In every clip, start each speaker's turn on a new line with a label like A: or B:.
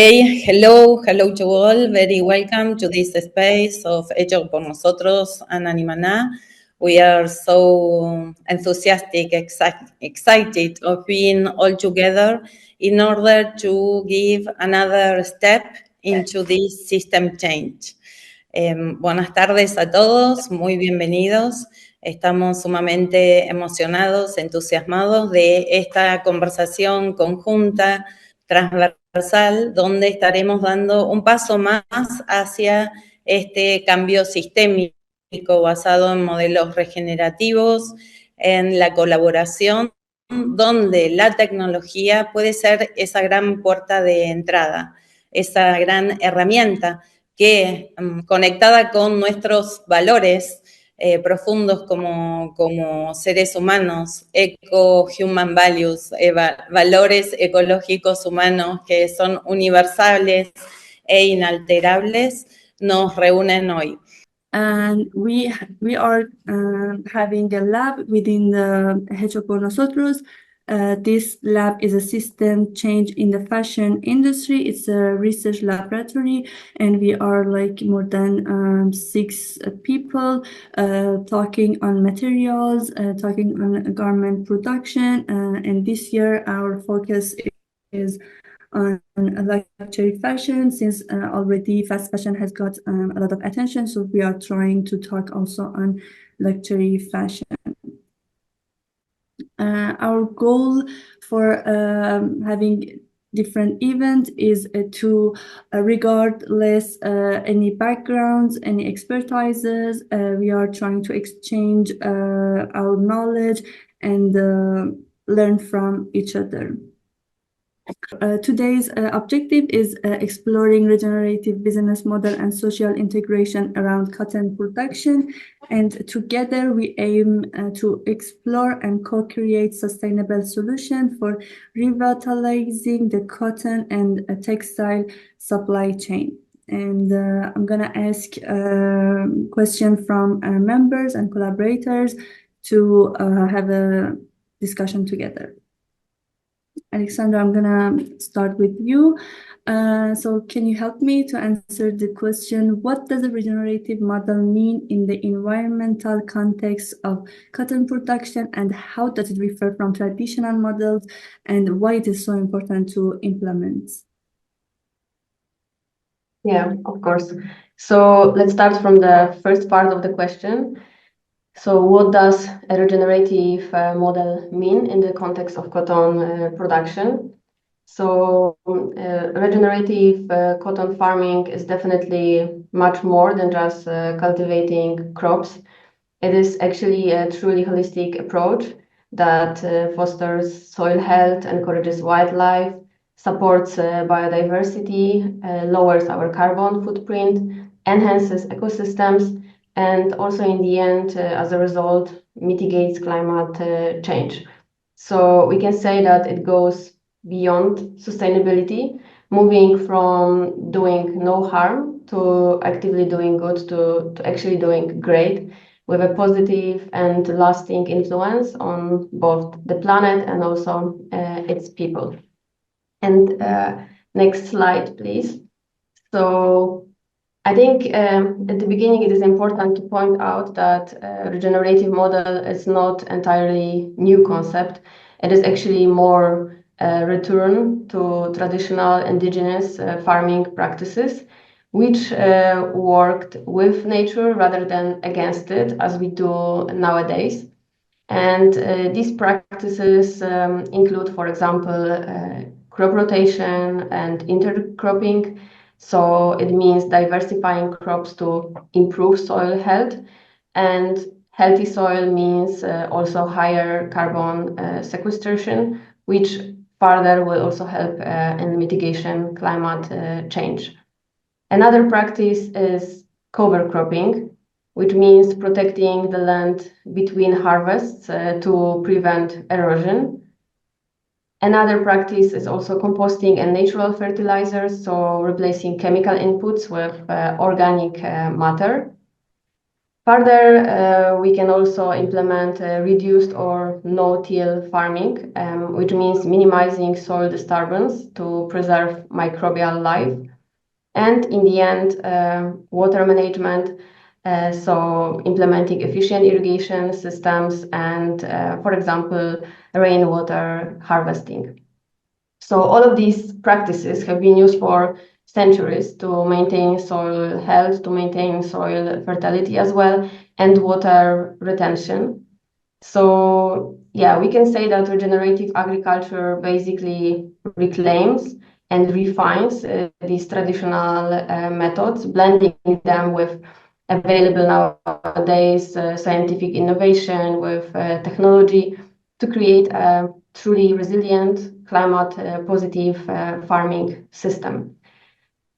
A: Hello to all. Very welcome to this space of Hecho por Nosotros and Animaná. We are so enthusiastic, excited of being all together in order to give another step into this system change. Buenas tardes a todos, muy bienvenidos. Estamos sumamente emocionados, entusiasmados de esta conversación conjunta, transversal, donde estaremos dando un paso más hacia este cambio sistémico basado en modelos regenerativos, en la colaboración, donde la tecnología puede ser esa gran puerta de entrada, esa gran herramienta que, conectada con nuestros valores profundos como seres humanos, eco-human values, valores ecológicos humanos que son universales e inalterables, nos reúnen hoy.
B: And we are having a lab within the Hecho por Nosotros. This lab is a system change in the fashion industry. It's a research laboratory, and we are like more than 6 people talking on materials, talking on garment production. And this year our focus is on luxury fashion, since already fast fashion has got a lot of attention. So we are trying to talk also on luxury fashion. Our goal for having different event is to regardless any backgrounds, any expertises, we are trying to exchange our knowledge and learn from each other. Today's objective is exploring regenerative business model and social integration around cotton production. And together we aim to explore and co-create sustainable solutions for revitalizing the cotton and textile supply chain. And I'm gonna ask a question from our members and collaborators to have a discussion together. Alexandra, I'm gonna start with you. So can you help me to answer the question, what does a regenerative model mean in the environmental context of cotton production, and how does it differ from traditional models, and why it is so important to implement?
C: Yeah, of course. So let's start from the first part of the question. So what does a regenerative model mean in the context of cotton production? So regenerative cotton farming is definitely much more than just cultivating crops. It is actually a truly holistic approach that fosters soil health, encourages wildlife, supports biodiversity, lowers our carbon footprint, enhances ecosystems, and also in the end, as a result, mitigates climate change. So we can say that it goes beyond sustainability, moving from doing no harm to actively doing good to actually doing great, with a positive and lasting influence on both the planet and also its people. And next slide, please. So I think at the beginning it is important to point out that regenerative model is not entirely new concept. It is actually more return to traditional indigenous farming practices, which worked with nature rather than against it, as we do nowadays. And these practices include, for example, crop rotation and intercropping. So it means diversifying crops to improve soil health, and healthy soil means also higher carbon sequestration, which further will also help in mitigation climate change. Another practice is cover cropping, which means protecting the land between harvests to prevent erosion. Another practice is also composting and natural fertilizers, so replacing chemical inputs with organic matter. Further, we can also implement reduced or no-till farming, which means minimizing soil disturbance to preserve microbial life. And in the end, water management, so implementing efficient irrigation systems and, for example, rainwater harvesting. So all of these practices have been used for centuries to maintain soil health, to maintain soil fertility as well, and water retention. So yeah, we can say that regenerative agriculture basically reclaims and refines these traditional methods, blending them with available nowadays scientific innovation, with technology to create a truly resilient, climate positive farming system.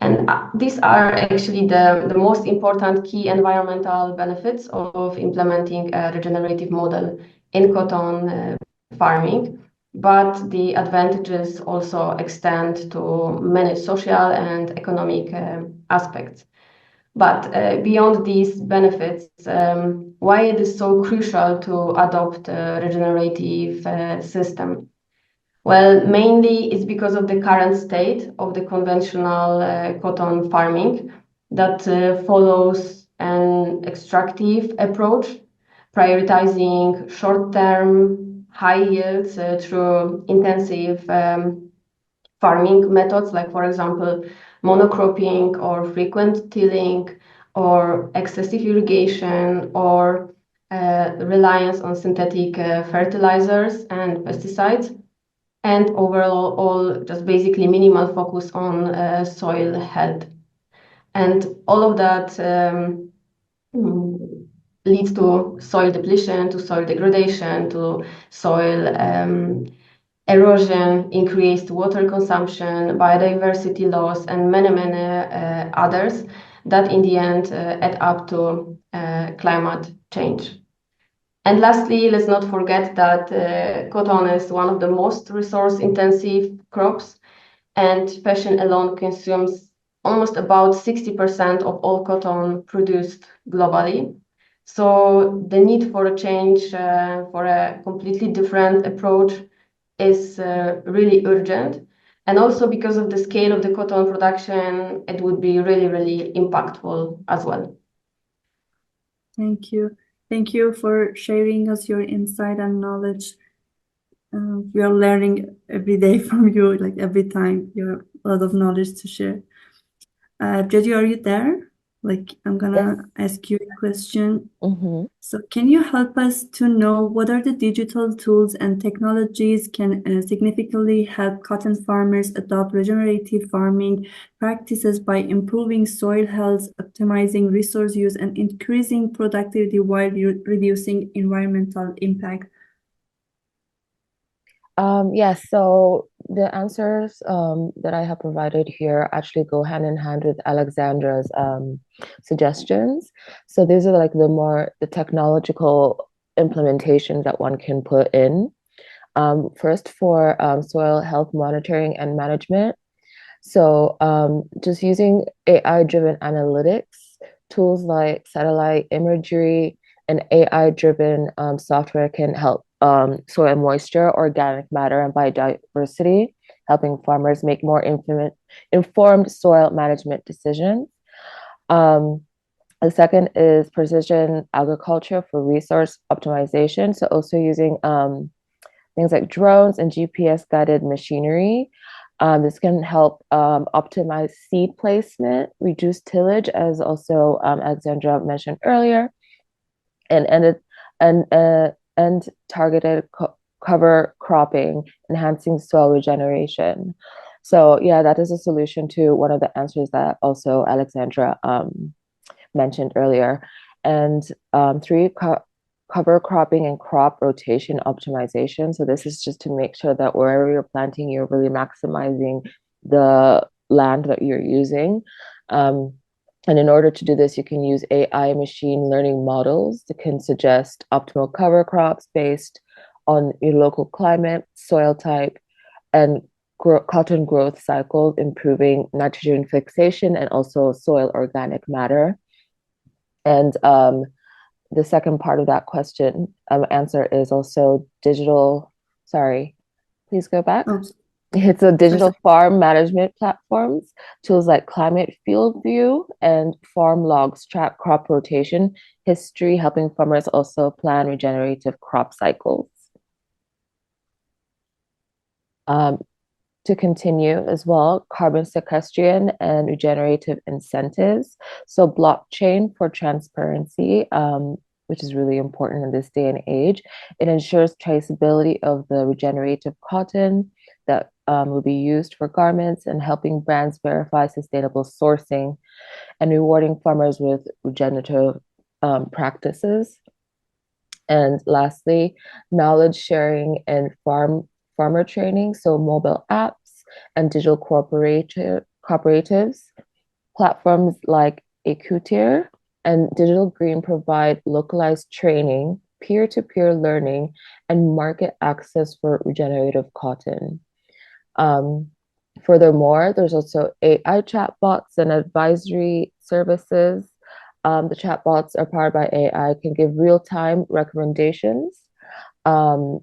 C: And these are actually the most important key environmental benefits of implementing a regenerative model in cotton farming. But the advantages also extend to many social and economic aspects. But beyond these benefits, why it is so crucial to adopt a regenerative system? Well, mainly it's because of the current state of the conventional cotton farming that follows an extractive approach, prioritizing short-term high yields through intensive farming methods, like, for example, monocropping or frequent tilling or excessive irrigation or reliance on synthetic fertilizers and pesticides, and overall all just basically minimal focus on soil health. And all of that leads to soil depletion, to soil degradation, to soil erosion, increased water consumption, biodiversity loss, and many others that in the end add up to climate change. And lastly, let's not forget that cotton is one of the most resource-intensive crops, and fashion alone consumes almost about 60% of all cotton produced globally. So the need for a change, for a completely different approach is really urgent. And also because of the scale of the cotton production, it would be really impactful as well.
B: Thank you. Thank you for sharing us your insight and knowledge. We are learning every day from you, like every time you have a lot of knowledge to share. Jody, are you there? Like, I'm gonna ask you a question. So can you help us to know what are the digital tools and technologies can significantly help cotton farmers adopt regenerative farming practices by improving soil health, optimizing resource use, and increasing productivity while reducing environmental impact?
D: Yes, so the answers that I have provided here actually go hand in hand with Alexandra's suggestions. So these are like the technological implementations that one can put in. First, for soil health monitoring and management. So just using AI-driven analytics, tools like satellite imagery and AI-driven software can help soil moisture, organic matter, and biodiversity, helping farmers make more informed soil management decisions. The second is precision agriculture for resource optimization. So also using things like drones and GPS-guided machinery. This can help optimize seed placement, reduce tillage, as also Alexandra mentioned earlier, and targeted cover cropping, enhancing soil regeneration. So yeah, that is a solution to one of the answers that also Alexandra mentioned earlier. And three, cover cropping and crop rotation optimization. So this is just to make sure that wherever you're planting, you're really maximizing the land that you're using. And in order to do this, you can use AI machine learning models that can suggest optimal cover crops based on your local climate, soil type, and cotton growth cycles, improving nitrogen fixation and also soil organic matter. And the second part of that question answer is also digital. Sorry, please go back.
B: Oh,
D: It's a digital farm management platforms. Tools like Climate Field View and Farm Logs track crop rotation history, helping farmers also plan regenerative crop cycles. To continue as well, carbon sequestration and regenerative incentives. So blockchain for transparency, which is really important in this day and age. It ensures traceability of the regenerative cotton that will be used for garments and helping brands verify sustainable sourcing and rewarding farmers with regenerative practices. And lastly, knowledge sharing and farmer training, so mobile apps and digital cooperatives, platforms like Ecutir and Digital Green provide localized training, peer-to-peer learning, and market access for regenerative cotton. Furthermore, there's also AI chatbots and advisory services. The chatbots are powered by AI, can give real-time recommendations on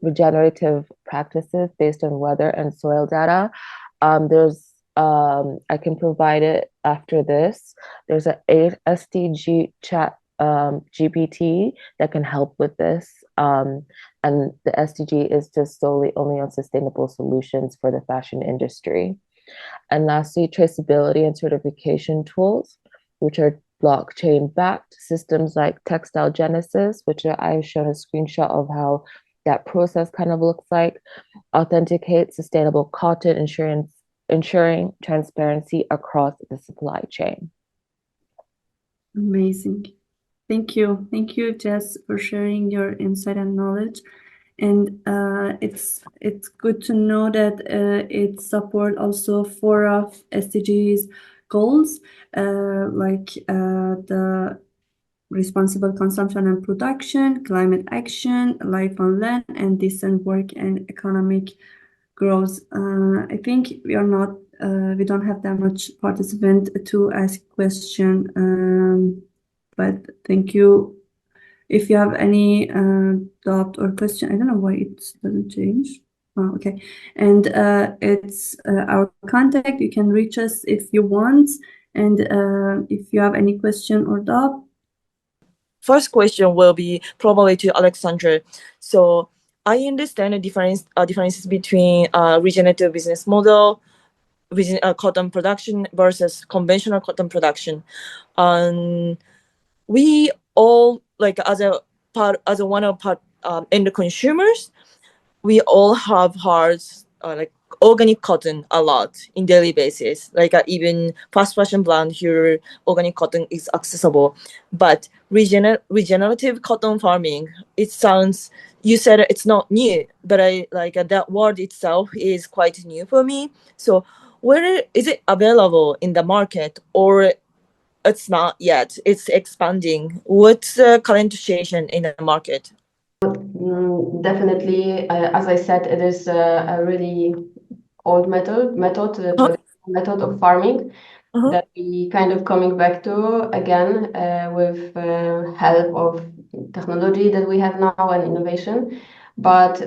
D: regenerative practices based on weather and soil data. I can provide it after this. There's a SDG chat GPT that can help with this. And the SDG is just solely only on sustainable solutions for the fashion industry. And lastly, traceability and certification tools, which are blockchain backed systems like Textile Genesis, which I've shown a screenshot of how that process kind of looks like, authenticate sustainable cotton, ensuring transparency across the supply chain.
B: Amazing. Thank you. Thank you, Jess, for sharing your insight and knowledge. And it's good to know that it support also 4 of SDGs goals, like the responsible consumption and production, climate action, life on land, and decent work and economic growth. I think we don't have that much participant to ask question, but thank you. If you have any doubt or question, I don't know why it doesn't change. Oh, okay. And it's our contact. You can reach us if you want. And if you have any question or doubt.
E: First question will be probably to Alexandra. So I understand the differences between regenerative business model, cotton production versus conventional cotton production. We all, like as one of end consumers, we all have hearts like organic cotton a lot in daily basis. Like even fast fashion brand here, organic cotton is accessible. But regenerative cotton farming, it sounds, you said it's not new, but I like that word itself is quite new for me. So where is it available in the market, or it's not yet, it's expanding? What's the current situation in the market?
C: Definitely, as I said, it is a really old method, traditional method of farming that we kind of coming back to again with help of technology that we have now and innovation. But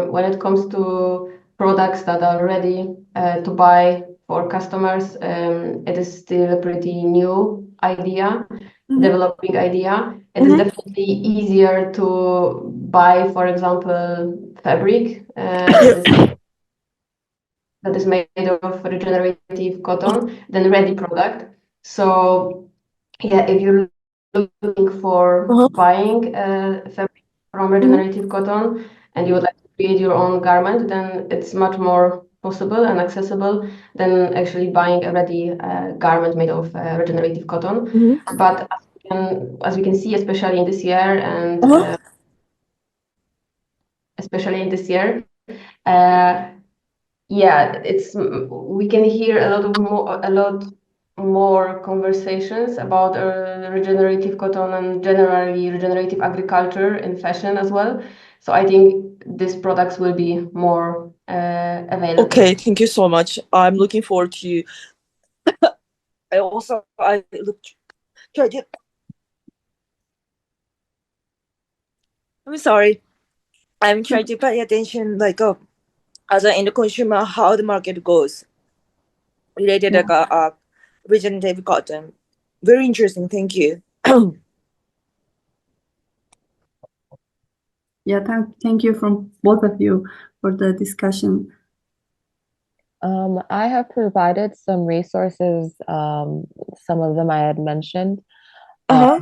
C: when it comes to products that are ready to buy for customers, it is still a pretty new idea, developing idea. It is definitely easier to buy, for example, fabric that is made of regenerative cotton than ready product. So yeah, if you're looking for buying fabric from regenerative cotton and you would like to create your own garment, then it's much more possible and accessible than actually buying a ready garment made of regenerative cotton. But as we can see, especially in this year, and especially in this year, yeah, we can hear a lot more conversations about regenerative cotton and generally regenerative agriculture in fashion as well. So I think these products will be more available.
E: Okay, thank you so much. I'm looking forward to. I look try to. I'm sorry. I'm trying to pay attention, like, as an end consumer, how the market goes related
B: Yeah.
E: like regenerative cotton. Very interesting. Thank you.
B: Yeah, thank you from both of you for the discussion.
D: I have provided some resources. Some of them I had mentioned
E: Uh-huh.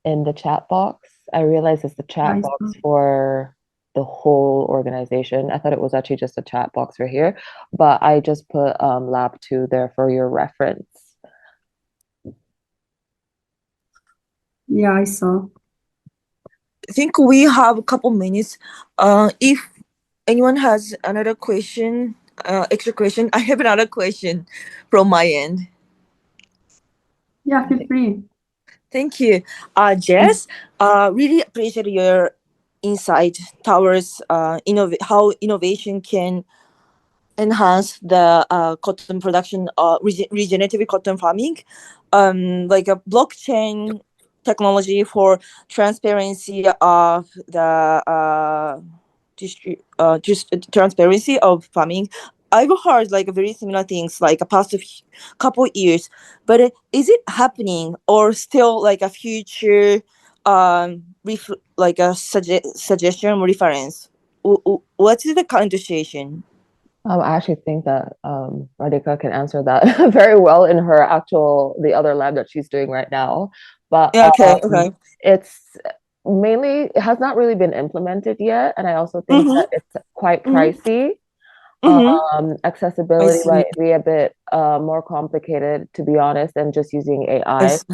D: in the chat box. I realize it's the chat
B: I
D: box
B: saw.
D: for the whole organization. I thought it was actually just a chat box for here, but I just put Lab 2 there for your reference.
B: Yeah, I saw.
E: I think we have a couple minutes. If anyone has another question, extra question, I have another question from my end.
B: Yeah, feel free.
E: Thank you. Jess, really appreciate your insight towards how innovation can enhance the cotton production, regenerative cotton farming, like a blockchain technology for transparency of the just transparency of farming. I've heard like very similar things like a past couple years, but is it happening or still like a future like a suggestion reference? What is the current situation?
D: I actually think that Radhika can answer that very well in her the other lab that she's doing right now. But
E: Yeah, okay.
D: it's mainly, it has not really been implemented yet. And I also think
E: Mm-hmm.
D: that it's quite
E: Mm-hmm.
D: pricey.
E: Mm-hmm. I
D: Accessibility
E: see.
D: might be a bit more complicated, to be honest, than just using
E: I
D: AI.
E: see.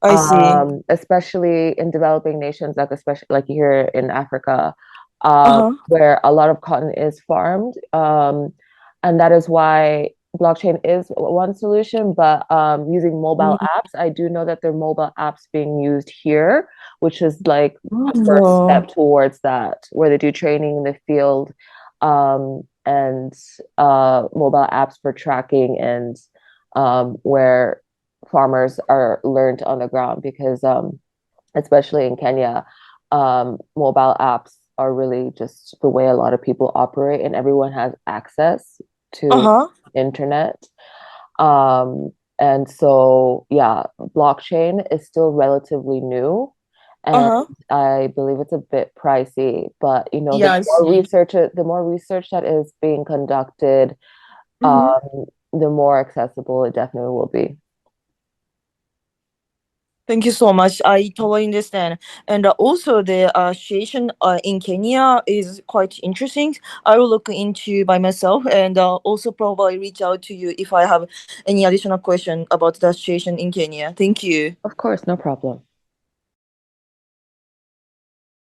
E: I see.
D: Especially in developing nations, like especially like here in Africa,
E: Uh-huh.
D: where a lot of cotton is farmed, and that is why blockchain is one solution. But using mobile apps, I do know that there are mobile apps being used here, which is like a first
E: Oh.
D: step towards that, where they do training in the field, and mobile apps for tracking and where farmers are learned on the ground because especially in Kenya, mobile apps are really just the way a lot of people operate and everyone has access to
E: Uh-huh.
D: internet. Um, and so yeah, blockchain is still relatively new and
E: Uh-huh.
D: I believe it's a bit pricey, but
E: Yeah, I see.
D: the more research that is being conducted,
E: Mm-hmm.
D: the more accessible it definitely will be.
E: Thank you so much. I totally understand. And also the situation in Kenya is quite interesting. I will look into by myself and also probably reach out to you if I have any additional question about the situation in Kenya. Thank you.
D: Of course, no problem.